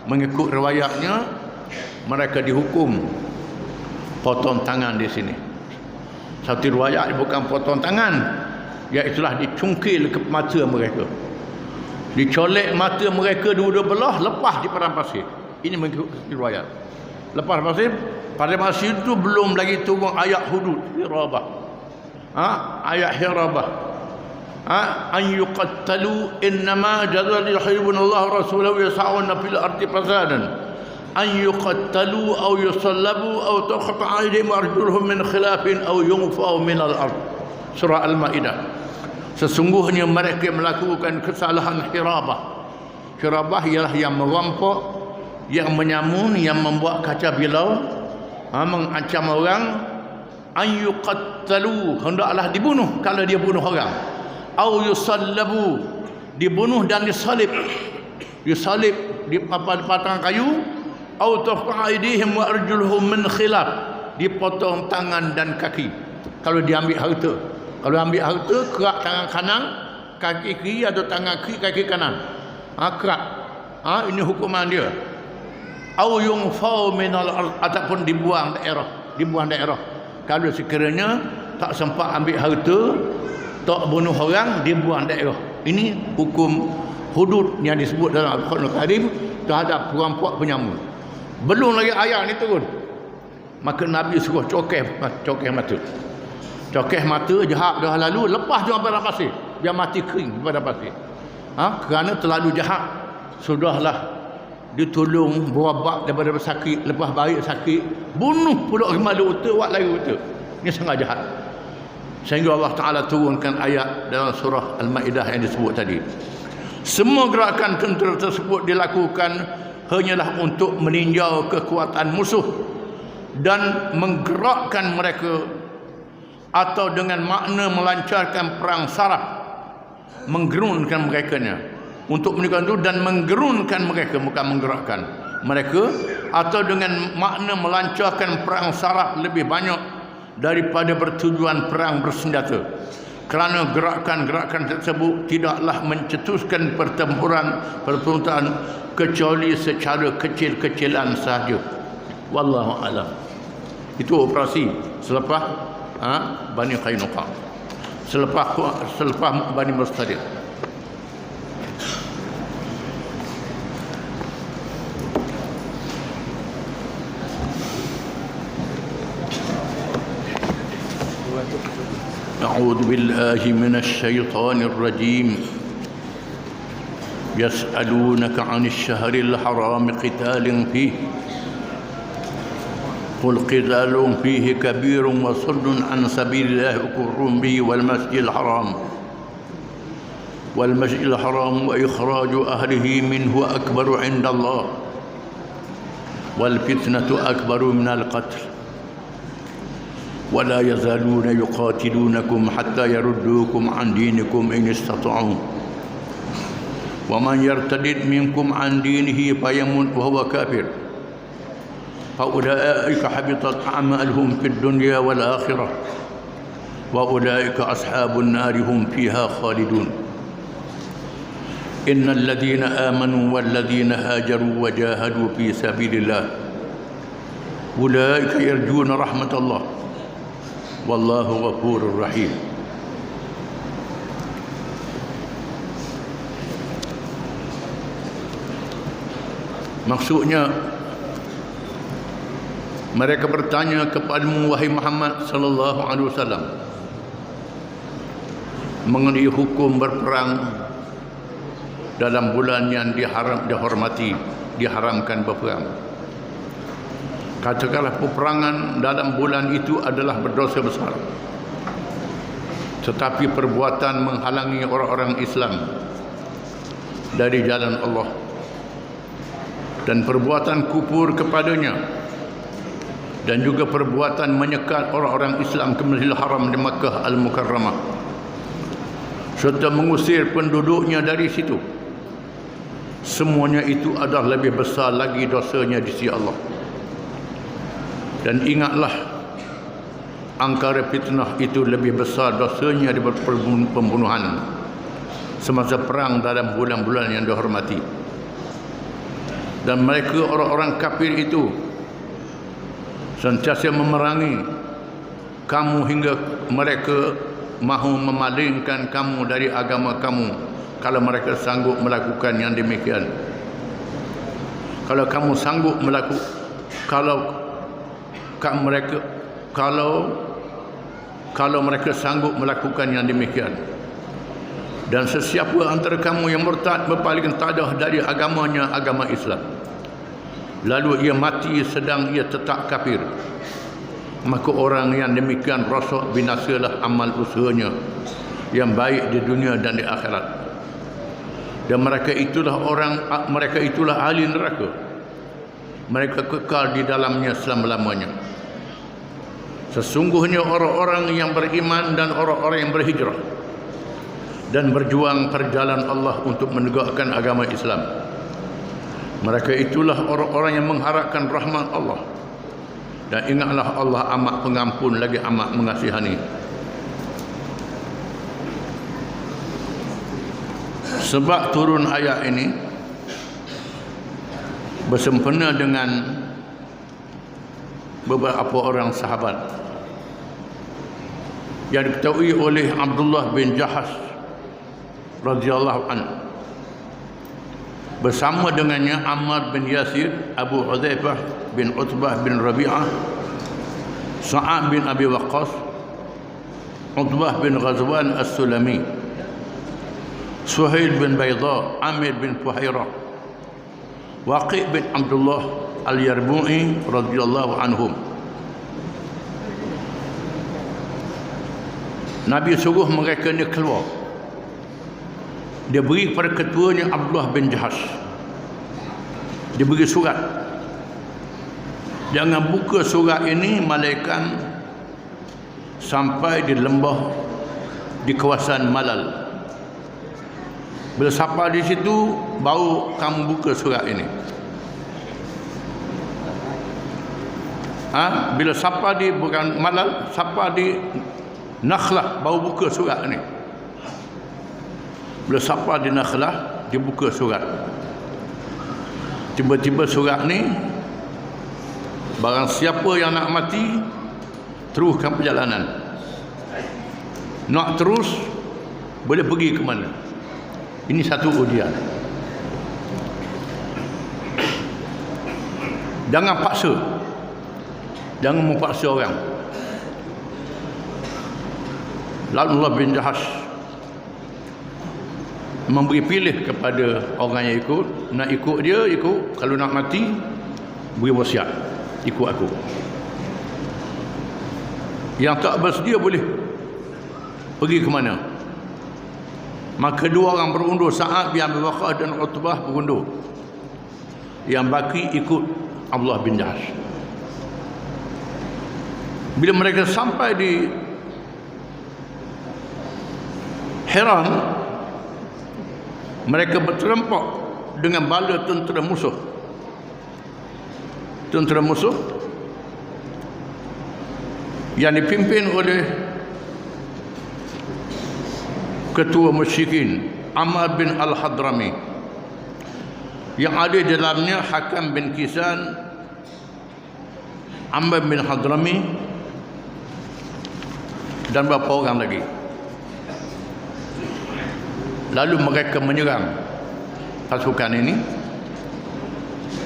Mengikut riwayatnya, mereka dihukum potong tangan di sini. Satu riwayat bukan potong tangan, iaitulah dicungkil ke mata mereka, dicolek mata mereka dua-dua belah, lepas di padang pasir. Ini mengikut riwayat. Lepas pasir, pada masa itu belum lagi turun ayat hudud hirabah. Ayat hirabah. An yuqattalu innama jazal yuhibbunallahu rasulahu yas'una fil ardi fasadan an yuqattalu aw yusallabu aw tuqta'a aydihim wa arjuluhum min khilafin aw yunfau min al-ard. Surah Al-Maidah. Sesungguhnya mereka melakukan kesalahan hirabah. Hirabah ialah yang merampok, yang menyamun, yang membuat kacau bilau, mengancam orang. An yuqattalu, hendaklah dibunuh kalau dia bunuh orang. Au yusallabu, dibunuh dan disalib di batang kayu. Au tuqta'a aydihim wa arjuluhum min khilaf, dipotong tangan dan kaki kalau diambil harta. Kalau ambil harta, kerak tangan kanan, kaki kiri, atau tangan kiri, kaki kanan. Kerak. Ini hukuman dia. Au yunfau minal ard, ataupun dibuang daerah. Kalau sekiranya tak sempat ambil harta, tak bunuh orang, dibuang daerah. Ini hukum hudud yang disebut dalam Al-Quran Al-Karim terhadap perampok penyamun. Belum lagi ayat ni turun, maka Nabi suruh cokeh mata. Cokeh mata, jahat dah lalu, lepas dia pada pasir, biar mati kering pada pasir. Kerana terlalu jahat, sudahlah ditolong berobat daripada sakit, lepas baik sakit, bunuh pula gembala unta, buat lari unta. Ini sangat jahat. Sehingga Allah Ta'ala turunkan ayat dalam surah Al-Maidah yang disebut tadi. Semua gerakan tentera tersebut dilakukan hanyalah untuk meninjau kekuatan musuh dan menggerakkan mereka, atau dengan makna melancarkan perang saraf, menggerunkan merekanya untuk menikah itu, dan menggerunkan mereka, bukan menggerakkan mereka, atau dengan makna melancarkan perang saraf lebih banyak daripada bertujuan perang bersenjata. kerana gerakan-gerakan tersebut tidaklah mencetuskan pertempuran kecuali secara kecil-kecilan sahaja. Wallahu alam. Itu operasi selepas Bani Qainuqa, selepas Bani Mustaliq. أعوذ بالله من الشيطان الرجيم يسألونك عن الشهر الحرام قتال فيه قل قتال فيه كبير وصد عن سبيل الله وكفر به والمسجد الحرام وإخراج أهله منه أكبر عند الله والفتنة أكبر من القتل ولا يزالون يقاتلونكم حتى يردوكم عن دينكم إن استطاعوا ومن يرتد منكم عن دينه فيمت وهو كافر فأولئك حبطت أعمالهم في الدنيا والآخرة وأولئك أصحاب النار هم فيها خالدون إن الذين آمنوا والذين هاجروا وجاهدوا في سبيل الله أولئك يرجون رحمة الله Wallahu ghafurur rahim. Maksudnya mereka bertanya kepadamu wahai Muhammad sallallahu alaihi wasallam mengenai hukum berperang dalam bulan yang diharamkan berperang. Katakanlah peperangan dalam bulan itu adalah berdosa besar, tetapi perbuatan menghalangi orang-orang Islam dari jalan Allah dan perbuatan kufur kepadanya dan juga perbuatan menyekat orang-orang Islam ke Masjidil Haram di Makkah Al-Mukarramah serta mengusir penduduknya dari situ, semuanya itu adalah lebih besar lagi dosanya di sisi Allah. Dan ingatlah, angkara fitnah itu lebih besar dosanya daripada pembunuhan semasa perang dalam bulan-bulan yang dihormati. Dan mereka orang-orang kafir itu sentiasa memerangi kamu hingga mereka mahu memalingkan kamu dari agama kamu kalau mereka sanggup melakukan yang demikian. Kalau kamu sanggup melakukan, kalau mereka sanggup melakukan yang demikian. Dan sesiapa antara kamu yang murtad berpaling tadah dari agamanya, agama Islam, lalu ia mati sedang ia tetap kafir, maka orang yang demikian rosak binasalah amal usahanya yang baik di dunia dan di akhirat. Dan mereka itulah ahli neraka, mereka kekal di dalamnya selama-lamanya. Sesungguhnya orang-orang yang beriman dan orang-orang yang berhijrah dan berjuang perjalanan Allah untuk menegakkan agama Islam, mereka itulah orang-orang yang mengharapkan rahmat Allah. Dan ingatlah, Allah amat pengampun lagi amat mengasihani. Sebab turun ayat ini bersempena dengan beberapa orang sahabat yang diketahui oleh Abdullah bin Jahash radhiyallahu anhu, bersama dengannya Ammar bin Yasir, Abu Hudzaifah bin Utbah bin Rabi'ah, Sa'ad bin Abi Waqqas, Utbah bin Ghazwan As-Sulami, Suhail bin Bayda, Amir bin Fuhairah, Waqi' bin Abdullah Al-Yarbu'i radhiyallahu anhum. Nabi suruh mereka ni keluar. Dia beri kepada ketuanya Abdullah bin Jahash, dia beri surat, jangan buka surat ini malaikat sampai di lembah di kawasan Malal. Bila sampai di situ baru kamu buka surat ini. Bila sampai di bukan Malal, sampai di Nakhlah baru buka surat ni. Bila sampai di Nakhlah, dia buka surat. Tiba-tiba surat ni, barang siapa yang nak mati, teruskan perjalanan. Nak terus, boleh pergi ke mana. Ini satu ujian. Jangan paksa. Jangan memaksa orang. Lalu Allah bin Jahash memberi pilih kepada orang yang ikut. Nak ikut dia, ikut. Kalau nak mati, beri wasiat, ikut aku. Yang tak bersedia boleh pergi ke mana. Maka dua orang berundur, Sa'ad bin Abi Waqqas dan Utbah berundur. Yang baki ikut Abdullah bin Jahash. Bila mereka sampai di Hiran, mereka berterempak dengan bala tentera musuh. Tentera musuh yang dipimpin oleh ketua musyrikin Ammar bin Al-Hadrami, yang ada di dalamnya Hakam bin Kisan, Ammar bin Hadrami, dan beberapa orang lagi. Lalu mereka menyerang pasukan ini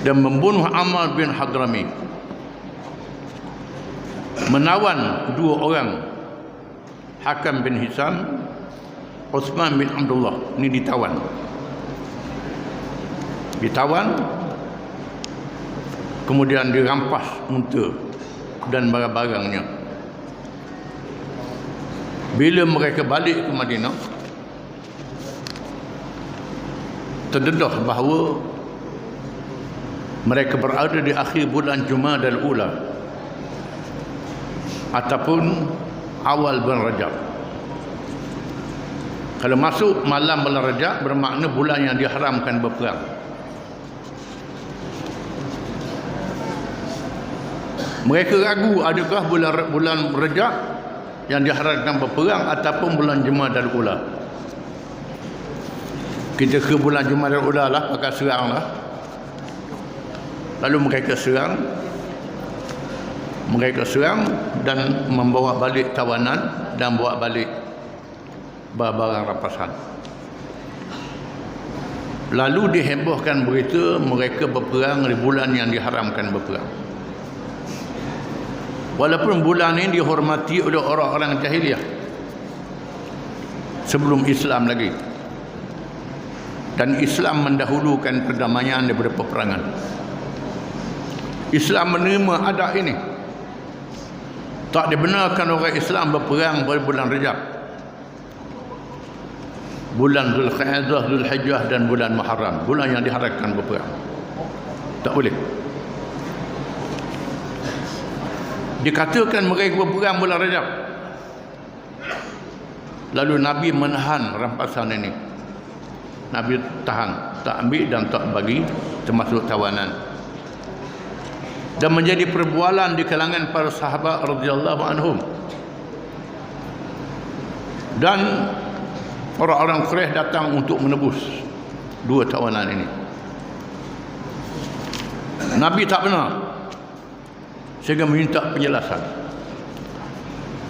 dan membunuh Ammar bin Hadrami, menawan dua orang, Hakam bin Hisam, Uthman bin Abdullah. Ini ditawan, kemudian dirampas unta dan barang-barangnya. Bila mereka balik ke Madinah, terdedah bahawa mereka berada di akhir bulan Jumadal Ula ataupun awal bulan Rajab. Kalau masuk malam bulan Rajab, bermakna bulan yang diharamkan berperang. Mereka ragu adakah bulan Rajab yang diharamkan berperang ataupun bulan Jumadal Ula. Kita ke bulan Jumadal Ula lah, pakai serang lah. Lalu mereka serang dan membawa balik tawanan dan bawa balik barang rampasan. Lalu dihebohkan berita mereka berperang di bulan yang diharamkan berperang. Walaupun bulan ini dihormati oleh orang-orang jahiliah sebelum Islam lagi, dan Islam mendahulukan perdamaian daripada peperangan. Islam menerima adat ini. Tak dibenarkan orang Islam berperang pada bulan Rajab, bulan Zulqa'dah, Zulhijjah dan bulan Muharram, bulan yang diharamkan berperang. Tak boleh. Dikatakan mereka berperang bulan Rajab. Lalu Nabi menahan rampasan ini. Nabi tahan, tak ambil dan tak bagi, termasuk tawanan. Dan menjadi perbualan di kalangan para sahabat radhiyallahu anhum. Dan orang-orang Quraisy datang untuk menebus dua tawanan ini. Nabi tak benar, sehingga minta penjelasan.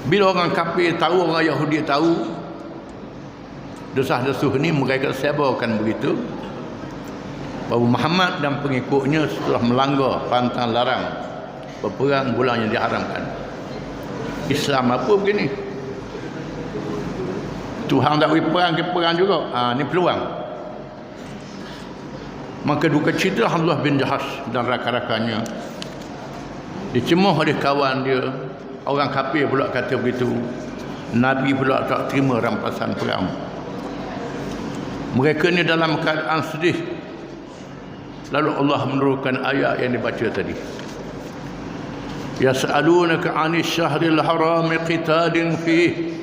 Bila orang kafir tahu, orang Yahudi tahu desah-desuh ini, mereka sebarkan begitu bahawa Muhammad dan pengikutnya setelah melanggar pantang larang berperang bulan yang diharamkan. Islam apa begini? Tuhan tak beri perang, ke perang juga. Ini peluang. Maka duka cita Abdullah bin Jahash dan rakan-rakannya dicemuh oleh kawan dia. Orang kafir pula kata begitu. Nabi pula tak terima rampasan perang. Mereka ni dalam keadaan sedih. Lalu Allah menurunkan ayat yang dibaca tadi. Yas'alunaka 'anil syahril haram qitalin fihi.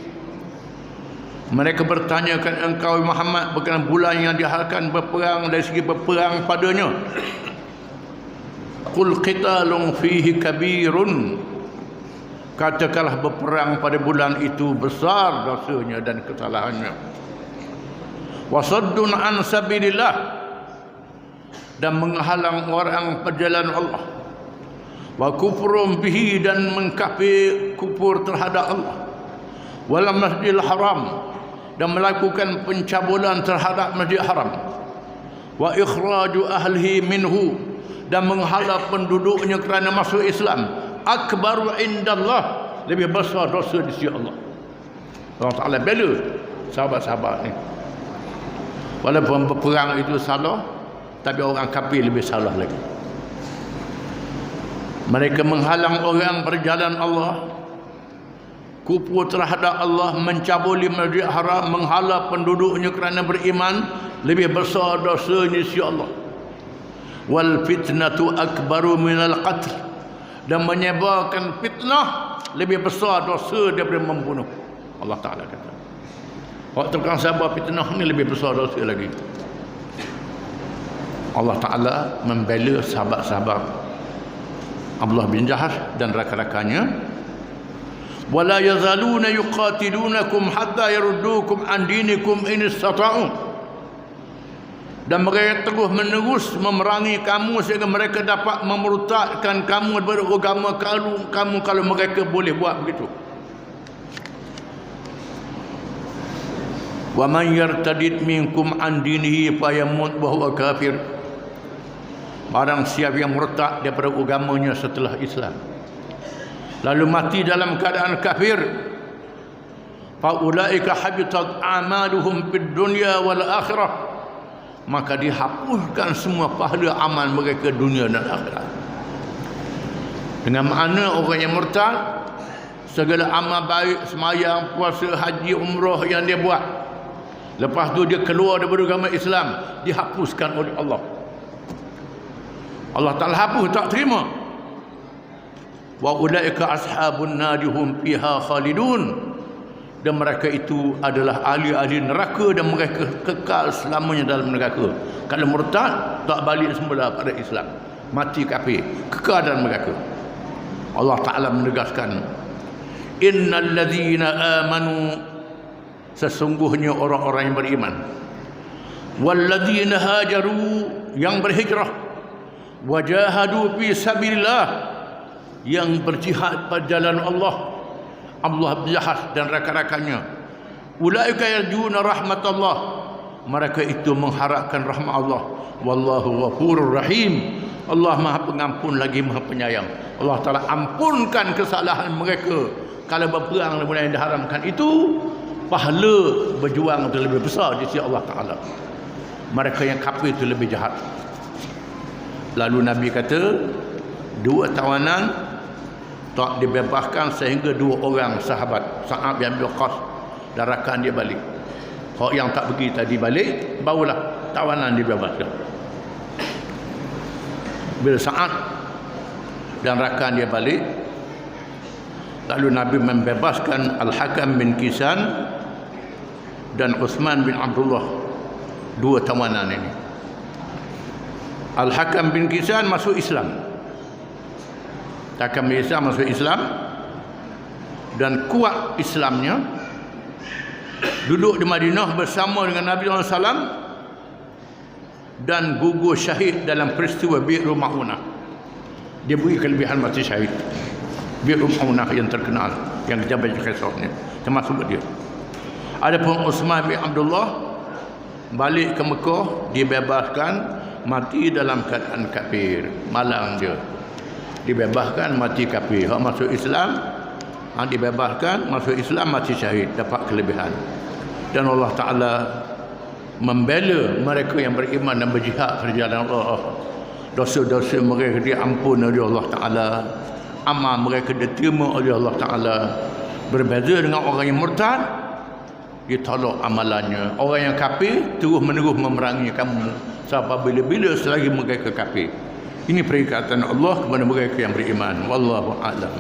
Mereka bertanyakan engkau Muhammad berkenaan bulan yang diharamkan berperang, dari segi berperang padanya. Qul qitalun fihi kabirun. katakanlah berperang pada bulan itu besar dosanya dan kesalahannya. Wasaddun an sabilillah, dan menghalang orang perjalanan Allah. Wa kufrum bihi, dan mengkafir kufur terhadap Allah. Wal masjidil haram, dan melakukan pencabulan terhadap masjid haram. Wa ikhraju ahlihi minhu, dan menghalau penduduknya kerana masuk Islam. Akbaru indallah, lebih besar dosa di sisi Allah. Allah Ta'ala bela sahabat-sahabat ni. Walaupun berperang itu salah, tapi orang kafir lebih salah lagi. Mereka menghalang orang berjalan Allah, kufur terhadap Allah, mencabuli masjid haram, menghalau penduduknya kerana beriman, lebih besar dosanya di sisi Allah. Wal fitnatu akbaru minal qatl, dan menyebarkan fitnah lebih besar dosa daripada membunuh. Allah Ta'ala kata, waktu kan sabar fitnah ni lebih besar dosa lagi. Allah Ta'ala membela sahabat-sahabat Abdullah bin Jahash dan rakan-rakannya. Wala yazaluna yuqatilunakum hatta yaruddukum an dinikum in istata'u, dan mereka terus menerus memerangi kamu sehingga mereka dapat memurtadkan kamu daripada agama kamu kalau mereka boleh buat begitu. Wa man yartadid minkum an dinihi fayamut wa huwa kafir, barang siapa yang murtad daripada agamanya setelah Islam lalu mati dalam keadaan kafir, fa ulaika habitat a'maluhum fid dunya wal akhirah, maka dihapuskan semua pahala amal mereka dunia dan akhirat. Dengan makna orang yang murtad, segala amal baik, sembahyang, puasa, haji, umrah yang dia buat, lepas tu dia keluar daripada agama Islam, dihapuskan oleh Allah. Allah Ta'ala hapus, tak terima. Wa ulaika ashabun nadihum fiha khalidun, dan mereka itu adalah ahli-ahli neraka dan mereka kekal selamanya dalam neraka. Kalau murtad, tak balik semula pada Islam, mati kafir, kekal dalam neraka. Allah Ta'ala menegaskan, innal ladzina amanu, sesungguhnya orang-orang yang beriman, wal ladzina hajaru, yang berhijrah, wajahadu fi sabilillah, yang berjihad pada jalan Allah, Abdullah bin Jahash dan rakan-rakannya. Ulaika yarjuna rahmatullah, mereka itu mengharapkan rahmat Allah. Wallahu ghafurur rahim, Allah Maha Pengampun lagi Maha Penyayang. Allah Ta'ala ampunkan kesalahan mereka kalau berperang benda yang diharamkan itu. Pahala berjuang itu lebih besar di sisi Allah Ta'ala. Mereka yang kafir itu lebih jahat. Lalu Nabi kata, dua tawanan tak dibebaskan sehingga dua orang sahabat, Sa'ad bin Abi Waqqas dan rakan dia balik. Kalau yang tak pergi tadi balik, barulah tawanan dibebaskan. Bila Sa'ad dan rakan dia balik, lalu Nabi membebaskan Al-Hakam bin Kisan dan Uthman bin Abdullah, dua tawanan ini. Al-Hakam bin Kisan masuk Islam. Al-Hakam bin Kisan masuk Islam dan kuat Islamnya, duduk di Madinah bersama dengan Nabi SAW dan gugur syahid dalam peristiwa Bi'ru Ma'unah. Dia beri kelebihan mati syahid. Bi'ru Ma'unah yang terkenal, yang Jabal Qisas ni, termasuk dia. Adapun Uthman bin Abdullah balik ke Mekah, dibebaskan, mati dalam keadaan kafir. Malang dia, dibebaskan mati kafir. Hak masuk Islam, dibebaskan masuk Islam, mati syahid, dapat kelebihan. Dan Allah Ta'ala membela mereka yang beriman dan berjihad berjalan Allah. Dosa-dosa mereka diampun oleh Allah Ta'ala, amal mereka diterima oleh Allah Ta'ala. Berbeza dengan orang yang murtad, dia tolak amalannya. Orang yang kafir terus menerus memerangi kamu sampai bila-bila selagi mereka kafir. Ini perikatan Allah kepada mereka yang beriman. Wallahu a'lam.